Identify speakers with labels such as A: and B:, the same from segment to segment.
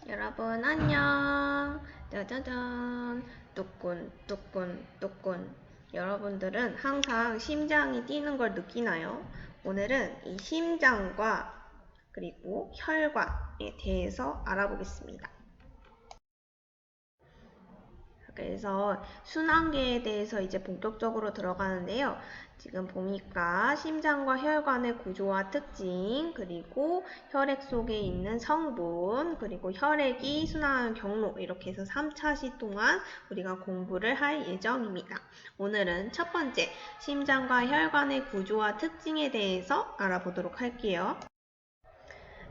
A: 여러분 안녕. 짜자잔. 뚜꾼 뚜꾼 뚜꾼. 여러분들은 항상 심장이 뛰는 걸 느끼나요? 오늘은 이 심장과 그리고 혈관에 대해서 알아보겠습니다. 그래서 순환계에 대해서 이제 본격적으로 들어가는데요. 지금 보니까 심장과 혈관의 구조와 특징, 그리고 혈액 속에 있는 성분, 그리고 혈액이 순환하는 경로, 이렇게 해서 3차시 동안 우리가 공부를 할 예정입니다. 오늘은 첫 번째, 심장과 혈관의 구조와 특징에 대해서 알아보도록 할게요.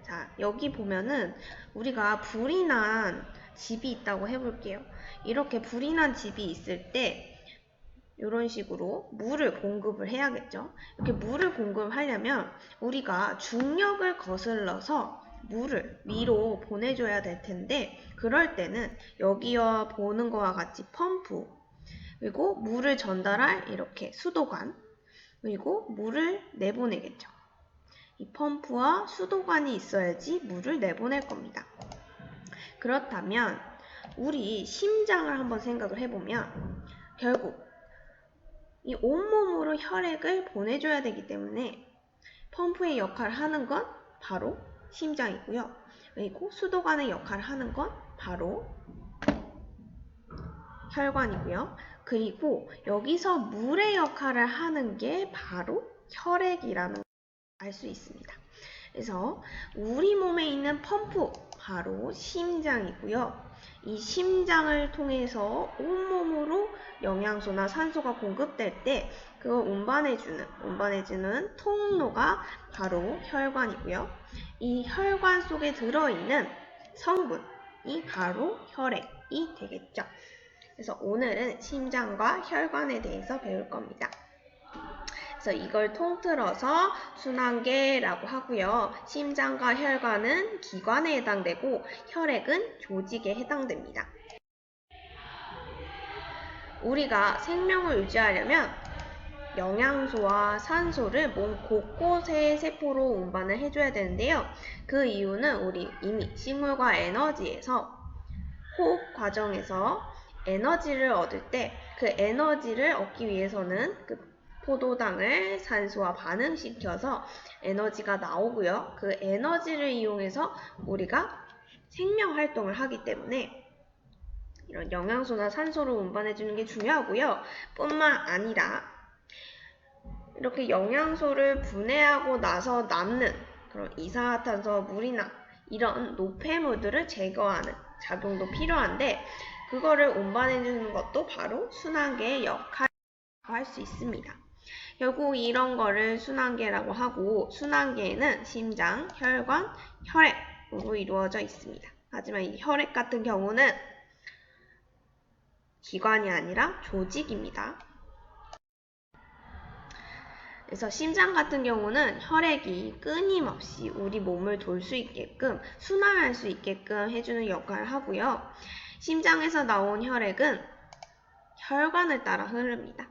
A: 자, 여기 보면은 우리가 불이 난 집이 있다고 해볼게요. 이렇게 불이 난 집이 있을 때 이런 식으로 물을 공급을 해야겠죠. 이렇게 물을 공급하려면 우리가 중력을 거슬러서 물을 위로 보내줘야 될 텐데, 그럴 때는 여기와 보는 것과 같이 펌프, 그리고 물을 전달할 이렇게 수도관, 그리고 물을 내보내겠죠. 이 펌프와 수도관이 있어야지 물을 내보낼 겁니다. 그렇다면 우리 심장을 한번 생각을 해보면 결국 이 온몸으로 혈액을 보내줘야 되기 때문에 펌프의 역할을 하는 건 바로 심장이고요. 그리고 수도관의 역할을 하는 건 바로 혈관이고요. 그리고 여기서 물의 역할을 하는 게 바로 혈액이라는 걸 알 수 있습니다. 그래서 우리 몸에 있는 펌프, 바로 심장이고요. 이 심장을 통해서 온몸으로 영양소나 산소가 공급될 때 그걸 운반해주는 통로가 바로 혈관이고요. 이 혈관 속에 들어있는 성분이 바로 혈액이 되겠죠. 그래서 오늘은 심장과 혈관에 대해서 배울 겁니다. 그래서 이걸 통틀어서 순환계라고 하고요. 심장과 혈관은 기관에 해당되고 혈액은 조직에 해당됩니다. 우리가 생명을 유지하려면 영양소와 산소를 몸 곳곳의 세포로 운반을 해줘야 되는데요. 그 이유는 우리 이미 식물과 에너지에서 호흡 과정에서 에너지를 얻을 때 그 에너지를 얻기 위해서는 그 포도당을 산소와 반응시켜서 에너지가 나오고요. 그 에너지를 이용해서 우리가 생명활동을 하기 때문에 이런 영양소나 산소를 운반해주는 게 중요하고요. 뿐만 아니라 이렇게 영양소를 분해하고 나서 남는 그런 이산화탄소, 물이나 이런 노폐물들을 제거하는 작용도 필요한데, 그거를 운반해주는 것도 바로 순환계의 역할이라고 할 수 있습니다. 결국 이런 거를 순환계라고 하고, 순환계에는 심장, 혈관, 혈액으로 이루어져 있습니다. 하지만 이 혈액 같은 경우는 기관이 아니라 조직입니다. 그래서 심장 같은 경우는 혈액이 끊임없이 우리 몸을 돌 수 있게끔, 순환할 수 있게끔 해주는 역할을 하고요. 심장에서 나온 혈액은 혈관을 따라 흐릅니다.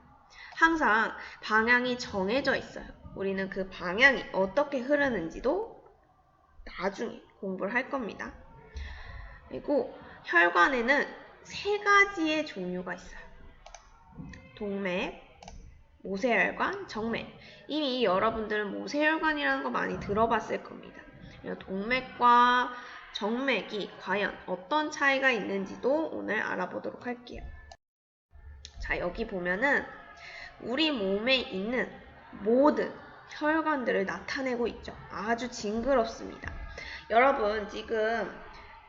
A: 항상 방향이 정해져 있어요. 우리는 그 방향이 어떻게 흐르는지도 나중에 공부를 할 겁니다. 그리고 혈관에는 3가지의 종류가 있어요. 동맥, 모세혈관, 정맥. 이미 여러분들은 모세혈관이라는 거 많이 들어봤을 겁니다. 동맥과 정맥이 과연 어떤 차이가 있는지도 오늘 알아보도록 할게요. 자, 여기 보면은 우리 몸에 있는 모든 혈관들을 나타내고 있죠. 아주 징그럽습니다. 여러분 지금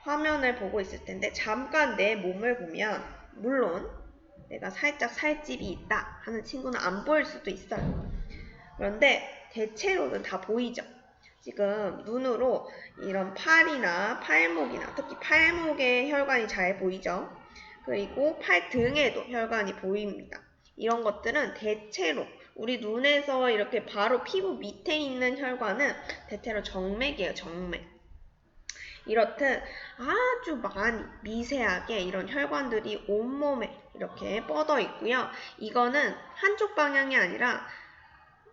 A: 화면을 보고 있을 텐데 잠깐 내 몸을 보면, 물론 내가 살짝 살집이 있다 하는 친구는 안 보일 수도 있어요. 그런데 대체로는 다 보이죠. 지금 눈으로 이런 팔이나 팔목이나, 특히 팔목에 혈관이 잘 보이죠. 그리고 팔등에도 혈관이 보입니다. 이런 것들은 대체로 우리 눈에서 이렇게 바로 피부 밑에 있는 혈관은 대체로 정맥이에요. 정맥. 이렇듯 아주 많이 미세하게 이런 혈관들이 온몸에 이렇게 뻗어 있고요. 이거는 한쪽 방향이 아니라,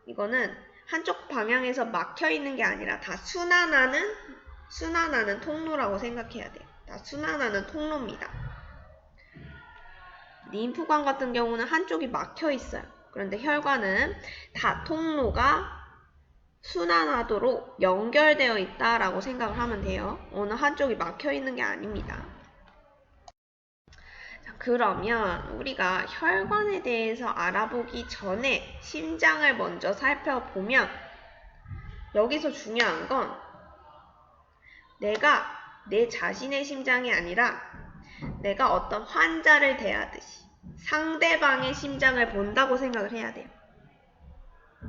A: 이거는 한쪽 방향에서 막혀 있는 게 아니라 다 순환하는 통로라고 생각해야 돼요. 다 순환하는 통로입니다. 림프관 같은 경우는 한쪽이 막혀 있어요. 그런데 혈관은 다 통로가 순환하도록 연결되어 있다라고 생각을 하면 돼요. 어느 한쪽이 막혀 있는 게 아닙니다. 자, 그러면 우리가 혈관에 대해서 알아보기 전에 심장을 먼저 살펴보면 여기서 중요한 건 내가 내 자신의 심장이 아니라 내가 어떤 환자를 대하듯이 상대방의 심장을 본다고 생각을 해야 돼요.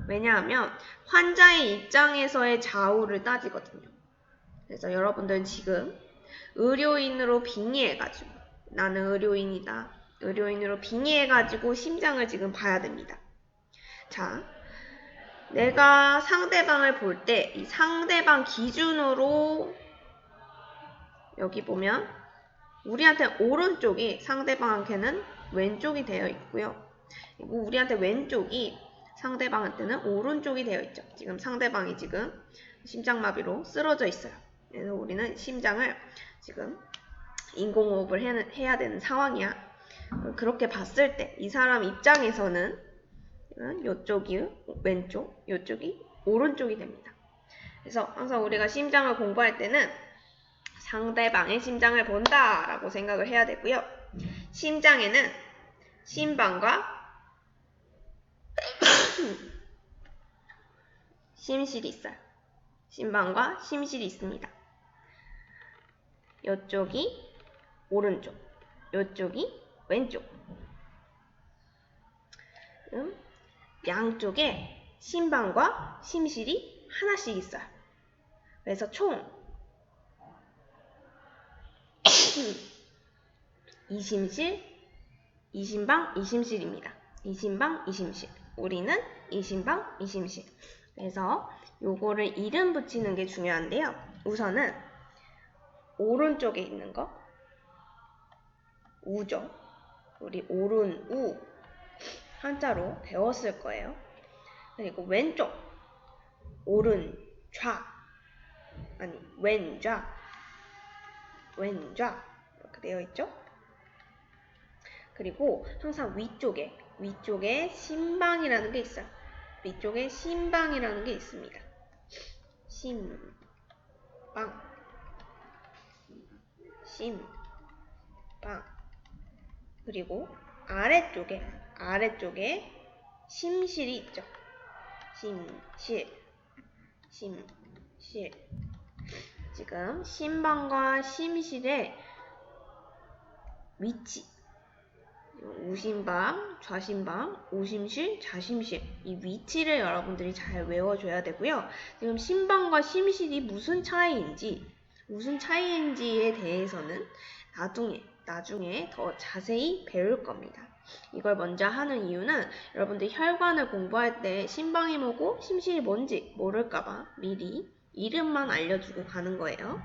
A: 왜냐하면 환자의 입장에서의 좌우를 따지거든요. 그래서 여러분들은 지금 의료인으로 빙의해가지고 나는 의료인이다. 의료인으로 빙의해가지고 심장을 지금 봐야 됩니다. 자, 내가 상대방을 볼 때 이 상대방 기준으로 여기 보면 우리한테 오른쪽이 상대방한테는 왼쪽이 되어 있고요. 그리고 우리한테 왼쪽이 상대방한테는 오른쪽이 되어 있죠. 지금 상대방이 지금 심장마비로 쓰러져 있어요. 그래서 우리는 심장을 지금 인공호흡을 해야 되는 상황이야. 그렇게 봤을 때 이 사람 입장에서는 이쪽이 왼쪽, 이쪽이 오른쪽이 됩니다. 그래서 항상 우리가 심장을 공부할 때는 상대방의 심장을 본다라고 생각을 해야 되고요. 심장에는 심방과 심실이 있어요. 심방과 심실이 있습니다. 이쪽이 오른쪽, 이쪽이 왼쪽. 양쪽에 심방과 심실이 하나씩 있어요. 그래서 총 이심실, 이심방, 이심실입니다. 이심방, 이심실. 우리는 이심방, 이심실. 그래서 요거를 이름 붙이는 게 중요한데요. 우선은 오른쪽에 있는 거 우죠. 우리 오른 우 한자로 배웠을 거예요. 그리고 왼쪽 오른 좌 아니 왼좌 왼좌 이렇게 되어 있죠. 그리고 항상 위쪽에 심방이라는 게 있어요. 위쪽에 심방이라는 게 있습니다. 심방 그리고 아래쪽에 심실이 있죠. 심실 지금 심방과 심실의 위치 우심방, 좌심방, 우심실, 좌심실 이 위치를 여러분들이 잘 외워줘야 되고요. 지금 심방과 심실이 무슨 차이인지에 대해서는 나중에 더 자세히 배울 겁니다. 이걸 먼저 하는 이유는 여러분들 혈관을 공부할 때 심방이 뭐고 심실이 뭔지 모를까봐 미리 이름만 알려주고 가는 거예요.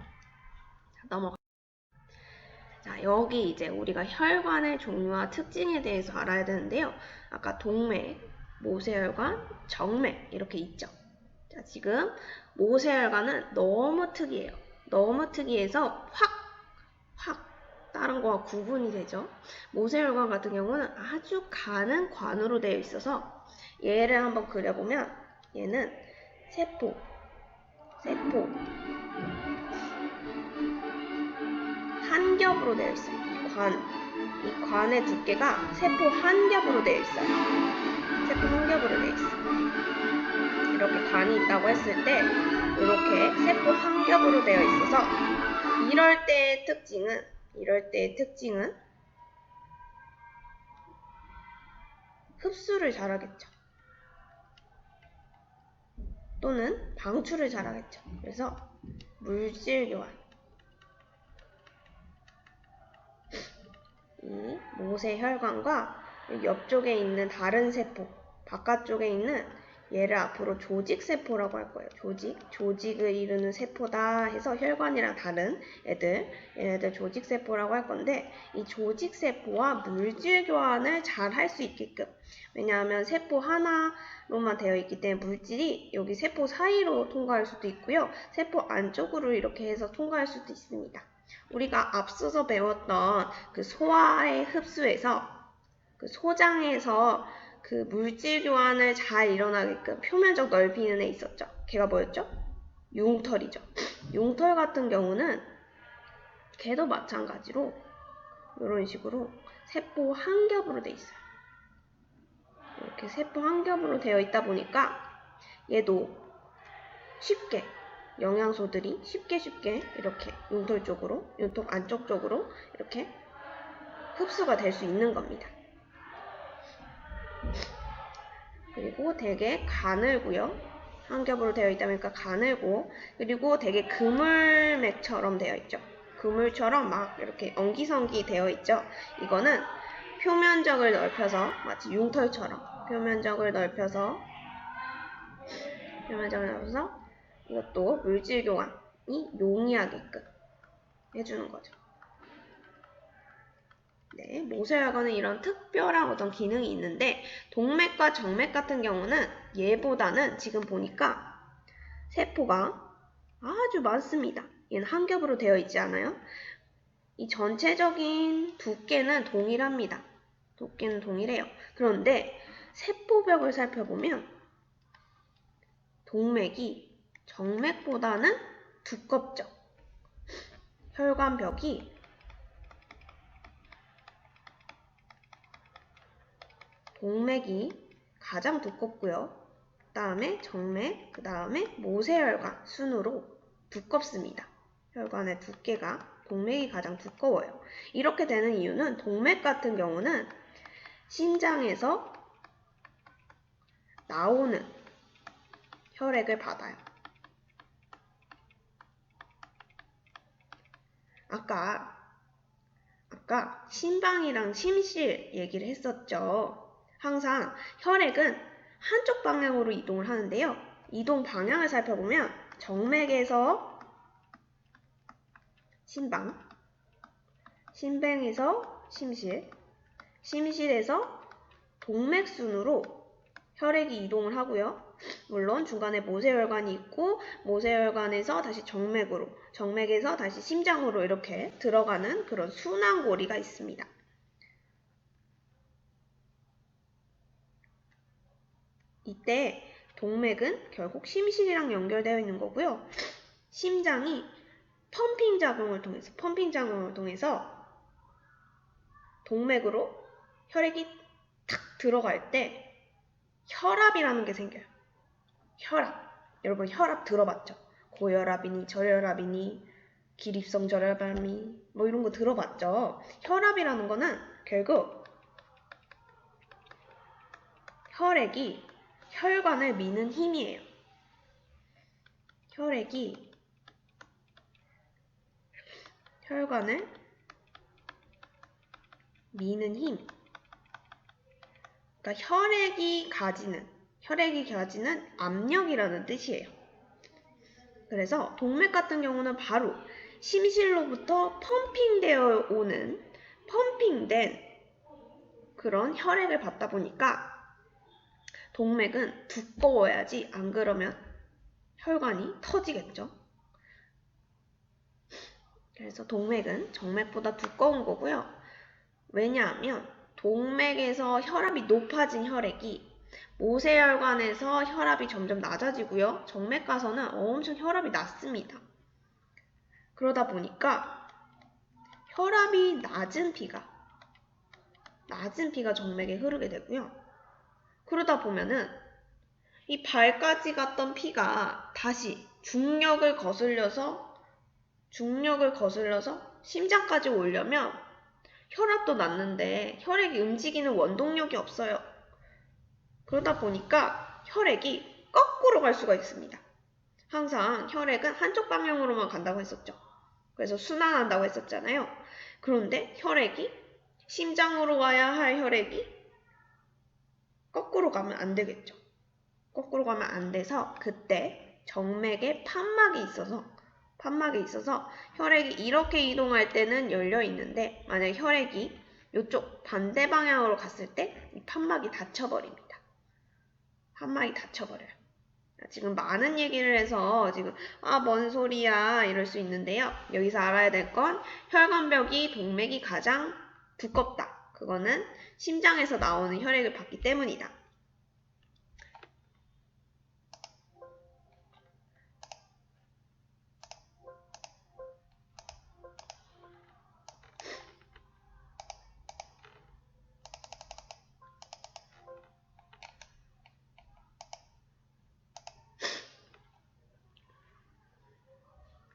A: 자, 넘어가. 자, 여기 이제 우리가 혈관의 종류와 특징에 대해서 알아야 되는데요. 아까 동맥, 모세혈관, 정맥 이렇게 있죠. 자, 지금 모세혈관은 너무 특이해요. 너무 특이해서 확 다른 거와 구분이 되죠. 모세혈관 같은 경우는 아주 가는 관으로 되어 있어서 얘를 한번 그려보면 얘는 세포 한 겹으로 되어 있어요. 이 관의 두께가 세포 한 겹으로 되어 있어요. 세포 한 겹으로 되어 있어요. 이렇게 관이 있다고 했을 때 이렇게 세포 한 겹으로 되어 있어서 이럴 때의 특징은 흡수를 잘하겠죠. 또는 방출을 잘하겠죠. 그래서 물질 교환. 이 모세혈관과 옆쪽에 있는 다른 세포, 바깥쪽에 있는 얘를 앞으로 조직세포라고 할 거예요. 조직을 이루는 세포다 해서 혈관이랑 다른 얘네들 조직세포라고 할 건데, 이 조직세포와 물질 교환을 잘 할 수 있게끔, 왜냐하면 세포 하나로만 되어 있기 때문에 물질이 여기 세포 사이로 통과할 수도 있고요, 세포 안쪽으로 이렇게 해서 통과할 수도 있습니다. 우리가 앞서서 배웠던 그 소화의 흡수에서, 그 소장에서 그 물질 교환을 잘 일어나게끔 표면적 넓이는 애 있었죠. 걔가 뭐였죠? 융털이죠. 융털 같은 경우는 걔도 마찬가지로 이런 식으로 세포 한 겹으로 돼 있어요. 이렇게 세포 한 겹으로 되어 있다 보니까 얘도 쉽게 영양소들이 쉽게 이렇게 융털 쪽으로, 융털 안쪽 쪽으로 이렇게 흡수가 될 수 있는 겁니다. 그리고 되게 가늘고요. 한 겹으로 되어 있다 보니까 가늘고, 그리고 되게 그물맥처럼 되어 있죠. 그물처럼 막 이렇게 엉기성기 되어 있죠. 이거는 표면적을 넓혀서, 마치 융털처럼 표면적을 넓혀서 이것도 물질 교환이 용이하게끔 해주는 거죠. 네, 모세혈관은 이런 특별한 어떤 기능이 있는데, 동맥과 정맥 같은 경우는 얘보다는 지금 보니까 세포가 아주 많습니다. 얘는 한 겹으로 되어 있지 않아요? 이 전체적인 두께는 동일합니다. 두께는 동일해요. 그런데 세포벽을 살펴보면 동맥이 정맥보다는 두껍죠. 혈관벽이 동맥이 가장 두껍고요. 그 다음에 정맥, 그 다음에 모세혈관 순으로 두껍습니다. 혈관의 두께가 동맥이 가장 두꺼워요. 이렇게 되는 이유는 동맥 같은 경우는 심장에서 나오는 혈액을 받아요. 아까 심방이랑 심실 얘기를 했었죠. 항상 혈액은 한쪽 방향으로 이동을 하는데요. 이동 방향을 살펴보면 정맥에서 심방, 심뱅에서 심실, 심실에서 동맥순으로 혈액이 이동을 하고요. 물론 중간에 모세혈관이 있고 모세혈관에서 다시 정맥으로, 정맥에서 다시 심장으로 이렇게 들어가는 그런 순환고리가 있습니다. 이때 동맥은 결국 심실이랑 연결되어 있는 거고요. 심장이 펌핑 작용을 통해서 동맥으로 혈액이 탁 들어갈 때 혈압이라는 게 생겨요. 혈압. 여러분 혈압 들어봤죠? 고혈압이니 저혈압이니 기립성 저혈압이니 뭐 이런 거 들어봤죠? 혈압이라는 거는 결국 혈액이 혈관을 미는 힘이에요. 혈액이 혈관을 미는 힘. 그러니까 혈액이 가지는 압력이라는 뜻이에요. 그래서 동맥 같은 경우는 바로 심실로부터 펌핑된 그런 혈액을 받다 보니까 동맥은 두꺼워야지, 안 그러면 혈관이 터지겠죠. 그래서 동맥은 정맥보다 두꺼운 거고요. 왜냐하면 동맥에서 혈압이 높아진 혈액이 모세혈관에서 혈압이 점점 낮아지고요. 정맥 가서는 엄청 혈압이 낮습니다. 그러다 보니까 혈압이 낮은 피가 정맥에 흐르게 되고요. 그러다 보면은 이 발까지 갔던 피가 다시 중력을 거슬러서 심장까지 오려면 혈압도 낮는데 혈액이 움직이는 원동력이 없어요. 그러다 보니까 혈액이 거꾸로 갈 수가 있습니다. 항상 혈액은 한쪽 방향으로만 간다고 했었죠. 그래서 순환한다고 했었잖아요. 그런데 혈액이 심장으로 와야 할 혈액이 거꾸로 가면 안 되겠죠. 거꾸로 가면 안 돼서 그때 정맥에 판막이 있어서 혈액이 이렇게 이동할 때는 열려 있는데 만약 혈액이 이쪽 반대 방향으로 갔을 때 이 판막이 닫혀버립니다. 판막이 닫혀버려요. 지금 많은 얘기를 해서 지금 뭔 소리야 이럴 수 있는데요. 여기서 알아야 될 건 혈관벽이 동맥이 가장 두껍다. 그거는 심장에서 나오는 혈액을 받기 때문이다.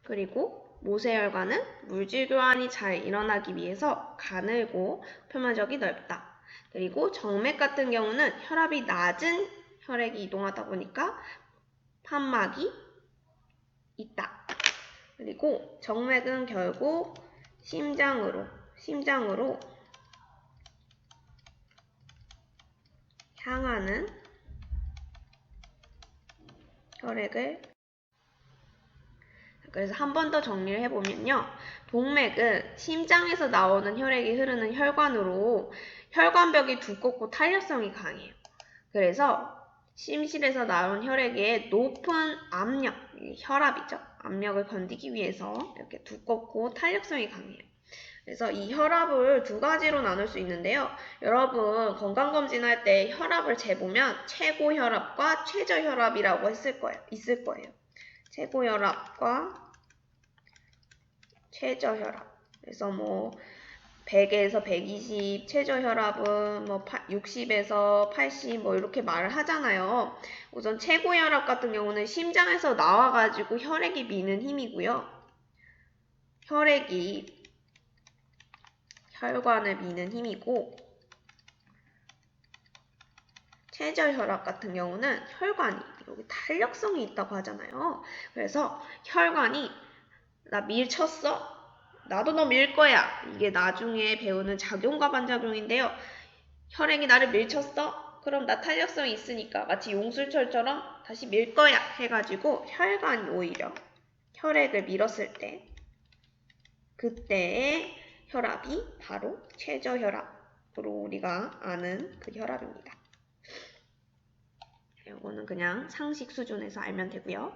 A: 그리고 모세혈관은 물질 교환이 잘 일어나기 위해서 가늘고 표면적이 넓다. 그리고 정맥 같은 경우는 혈압이 낮은 혈액이 이동하다 보니까 판막이 있다. 그리고 정맥은 결국 심장으로 향하는 혈액을 그래서 한 번 더 정리를 해보면요. 동맥은 심장에서 나오는 혈액이 흐르는 혈관으로 혈관벽이 두껍고 탄력성이 강해요. 그래서 심실에서 나온 혈액의 높은 압력, 혈압이죠. 압력을 견디기 위해서 이렇게 두껍고 탄력성이 강해요. 그래서 이 혈압을 두 가지로 나눌 수 있는데요. 여러분 건강검진할 때 혈압을 재보면 최고 혈압과 최저 혈압이라고 있을 거예요. 최고 혈압과 최저 혈압. 그래서 100에서 120, 최저 혈압은 60에서 80 이렇게 말을 하잖아요. 우선 최고 혈압 같은 경우는 심장에서 나와가지고 혈액이 미는 힘이고요. 혈액이 혈관을 미는 힘이고 최저 혈압 같은 경우는 혈관이 여기 탄력성이 있다고 하잖아요. 그래서 혈관이 나 밀쳤어? 나도 너 밀 거야. 이게 나중에 배우는 작용과 반작용인데요. 혈액이 나를 밀쳤어? 그럼 나 탄력성이 있으니까 마치 용술철처럼 다시 밀 거야 해가지고 혈관이 오히려 혈액을 밀었을 때 그때의 혈압이 바로 최저 혈압으로 우리가 아는 그 혈압입니다. 이거는 그냥 상식 수준에서 알면 되고요.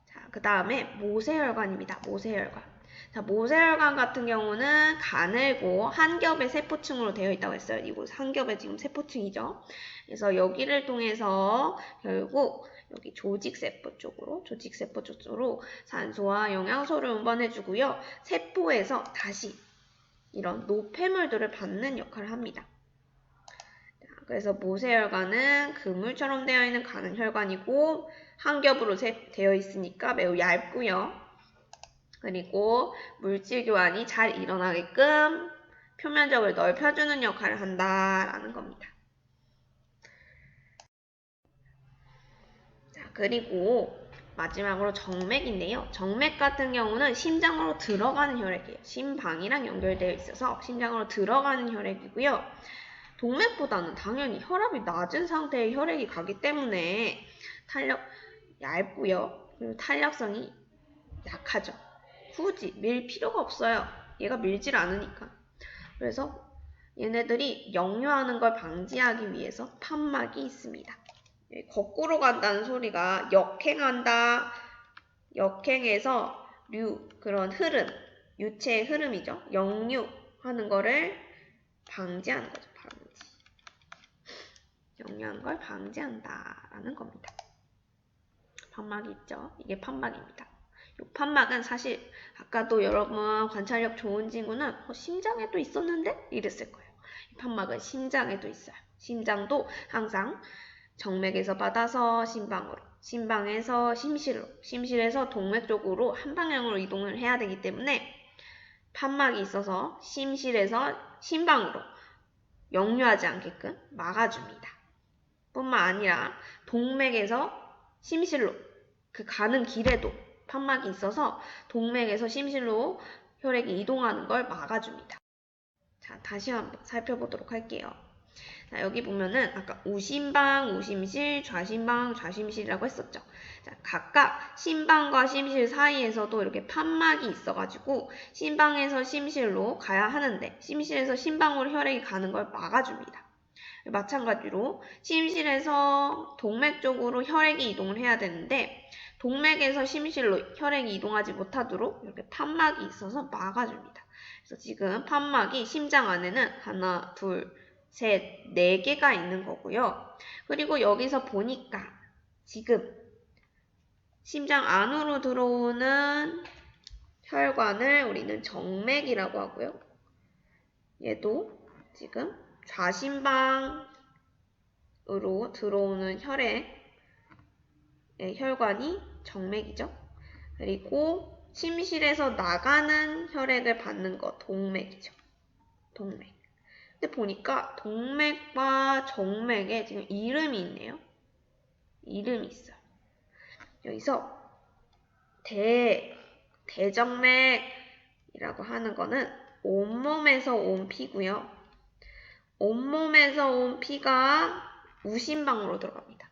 A: 자, 그 다음에 모세혈관입니다. 모세혈관. 자, 모세혈관 같은 경우는 가늘고 한 겹의 세포층으로 되어 있다고 했어요. 이곳 한 겹의 지금 세포층이죠. 그래서 여기를 통해서 결국 여기 조직세포 쪽으로 산소와 영양소를 운반해주고요. 세포에서 다시 이런 노폐물들을 받는 역할을 합니다. 그래서 모세혈관은 그물처럼 되어 있는 가는 혈관이고 한 겹으로 되어 있으니까 매우 얇고요. 그리고 물질 교환이 잘 일어나게끔 표면적을 넓혀주는 역할을 한다라는 겁니다. 자, 그리고 마지막으로 정맥인데요. 정맥 같은 경우는 심장으로 들어가는 혈액이에요. 심방이랑 연결되어 있어서 심장으로 들어가는 혈액이고요. 동맥보다는 당연히 혈압이 낮은 상태의 혈액이 가기 때문에 얇고요. 그리고 탄력성이 약하죠. 굳이 밀 필요가 없어요. 얘가 밀질 않으니까. 그래서 얘네들이 역류하는 걸 방지하기 위해서 판막이 있습니다. 거꾸로 간다는 소리가 역행한다. 역행해서 그런 흐름, 유체의 흐름이죠. 역류하는 거를 방지하는 거죠. 역류하는 걸 방지한다라는 겁니다. 판막이 있죠. 이게 판막입니다. 이 판막은 사실 아까도 여러분 관찰력 좋은 친구는 심장에도 있었는데 이랬을 거예요. 이 판막은 심장에도 있어요. 심장도 항상 정맥에서 받아서 심방으로, 심방에서 심실로, 심실에서 동맥 쪽으로 한 방향으로 이동을 해야 되기 때문에 판막이 있어서 심실에서 심방으로 역류하지 않게끔 막아줍니다. 뿐만 아니라 동맥에서 심실로 그 가는 길에도 판막이 있어서 동맥에서 심실로 혈액이 이동하는 걸 막아줍니다. 자, 다시 한번 살펴보도록 할게요. 자, 여기 보면은 아까 우심방, 우심실, 좌심방, 좌심실이라고 했었죠. 자, 각각 심방과 심실 사이에서도 이렇게 판막이 있어가지고 심방에서 심실로 가야 하는데 심실에서 심방으로 혈액이 가는 걸 막아줍니다. 마찬가지로 심실에서 동맥 쪽으로 혈액이 이동을 해야 되는데 동맥에서 심실로 혈액이 이동하지 못하도록 이렇게 판막이 있어서 막아줍니다. 그래서 지금 판막이 심장 안에는 하나, 둘, 셋, 네 개가 있는 거고요. 그리고 여기서 보니까 지금 심장 안으로 들어오는 혈관을 우리는 정맥이라고 하고요. 얘도 지금 좌심방으로 들어오는 혈관이 정맥이죠. 그리고 심실에서 나가는 혈액을 받는 거 동맥이죠. 동맥. 근데 보니까 동맥과 정맥에 지금 이름이 있네요. 이름이 있어요. 여기서 대정맥이라고 하는 거는 온몸에서 온 피고요. 온몸에서 온 피가 우심방으로 들어갑니다.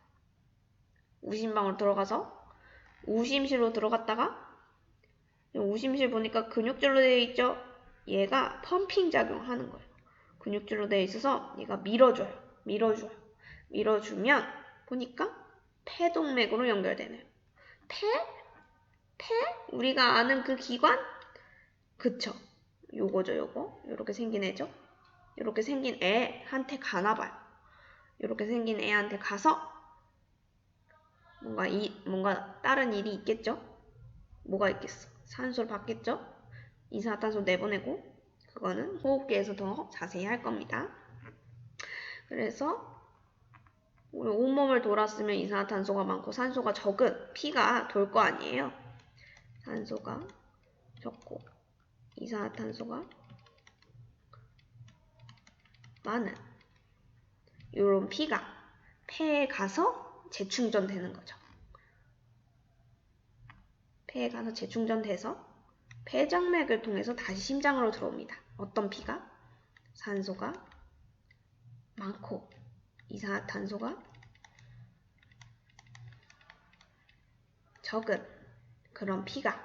A: 우심방으로 들어가서 우심실로 들어갔다가 우심실 보니까 근육질로 되어 있죠? 얘가 펌핑 작용하는 거예요. 근육질로 되어 있어서 얘가 밀어줘요. 밀어주면 보니까 폐동맥으로 연결되네요. 폐? 우리가 아는 그 기관? 그쵸. 요거죠, 요거. 요렇게 생긴 애죠. 요렇게 생긴 애한테 가나봐요. 요렇게 생긴 애한테 가서 뭔가 다른 일이 있겠죠? 뭐가 있겠어? 산소를 받겠죠? 이산화탄소 내보내고 그거는 호흡기에서 더 자세히 할 겁니다. 그래서 우리 온몸을 돌았으면 이산화탄소가 많고 산소가 적은 피가 돌 거 아니에요. 산소가 적고 이산화탄소가 많은 이런 피가 폐에 가서 재충전되는 거죠. 폐에 가서 재충전돼서 폐정맥을 통해서 다시 심장으로 들어옵니다. 어떤 피가? 산소가 많고 이산화탄소가 적은 그런 피가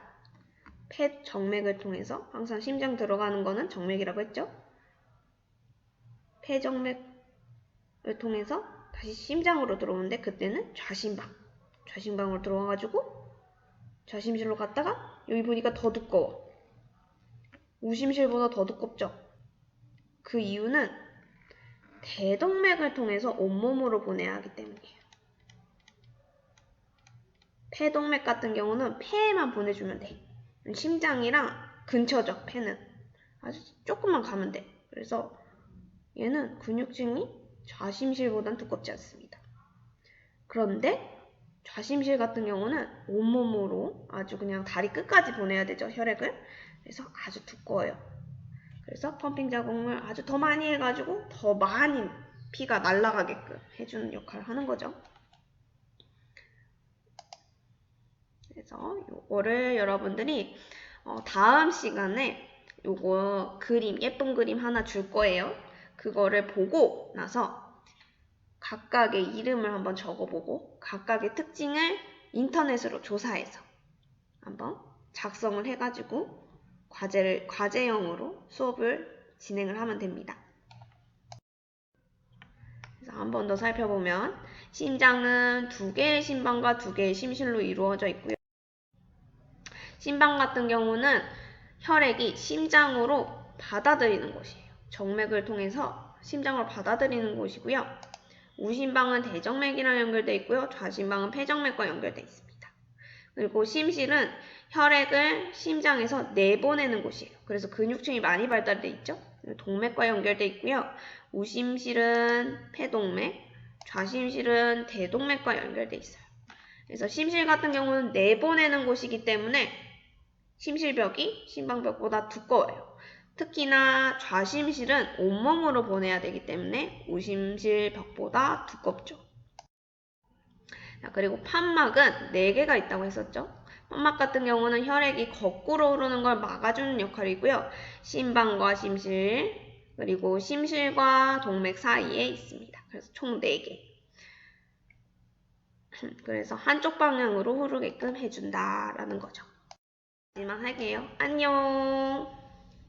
A: 폐정맥을 통해서 항상 심장 들어가는 거는 정맥이라고 했죠? 폐정맥을 통해서 다시 심장으로 들어오는데 그때는 좌심방으로 들어와가지고 좌심실로 갔다가 여기 보니까 더 두꺼워. 우심실보다 더 두껍죠? 그 이유는 대동맥을 통해서 온몸으로 보내야 하기 때문이에요. 폐동맥 같은 경우는 폐에만 보내주면 돼. 심장이랑 근처죠, 폐는. 아주 조금만 가면 돼. 그래서 얘는 근육층이 좌심실보단 두껍지 않습니다. 그런데 좌심실 같은 경우는 온몸으로 아주 그냥 다리 끝까지 보내야 되죠, 혈액을. 그래서 아주 두꺼워요. 그래서 펌핑 작용을 아주 더 많이 해가지고 더 많이 피가 날아가게끔 해주는 역할을 하는 거죠. 그래서 요거를 여러분들이 다음 시간에 요거 그림, 예쁜 그림 하나 줄 거예요. 그거를 보고 나서 각각의 이름을 한번 적어보고 각각의 특징을 인터넷으로 조사해서 한번 작성을 해가지고 과제형으로 수업을 진행을 하면 됩니다. 그래서 한 번 더 살펴보면 심장은 2개의 심방과 2개의 심실로 이루어져 있고요. 심방 같은 경우는 혈액이 심장으로 받아들이는 곳이에요. 정맥을 통해서 심장을 받아들이는 곳이고요. 우심방은 대정맥이랑 연결되어 있고요. 좌심방은 폐정맥과 연결되어 있습니다. 그리고 심실은 혈액을 심장에서 내보내는 곳이에요. 그래서 근육층이 많이 발달되어 있죠. 동맥과 연결되어 있고요. 우심실은 폐동맥, 좌심실은 대동맥과 연결되어 있어요. 그래서 심실 같은 경우는 내보내는 곳이기 때문에 심실벽이 심방벽보다 두꺼워요. 특히나 좌심실은 온몸으로 보내야 되기 때문에 우심실 벽보다 두껍죠. 자, 그리고 판막은 4개가 있다고 했었죠. 판막 같은 경우는 혈액이 거꾸로 흐르는 걸 막아주는 역할이고요. 심방과 심실, 그리고 심실과 동맥 사이에 있습니다. 그래서 총 4개. 그래서 한쪽 방향으로 흐르게끔 해준다라는 거죠. 마지막 할게요. 안녕.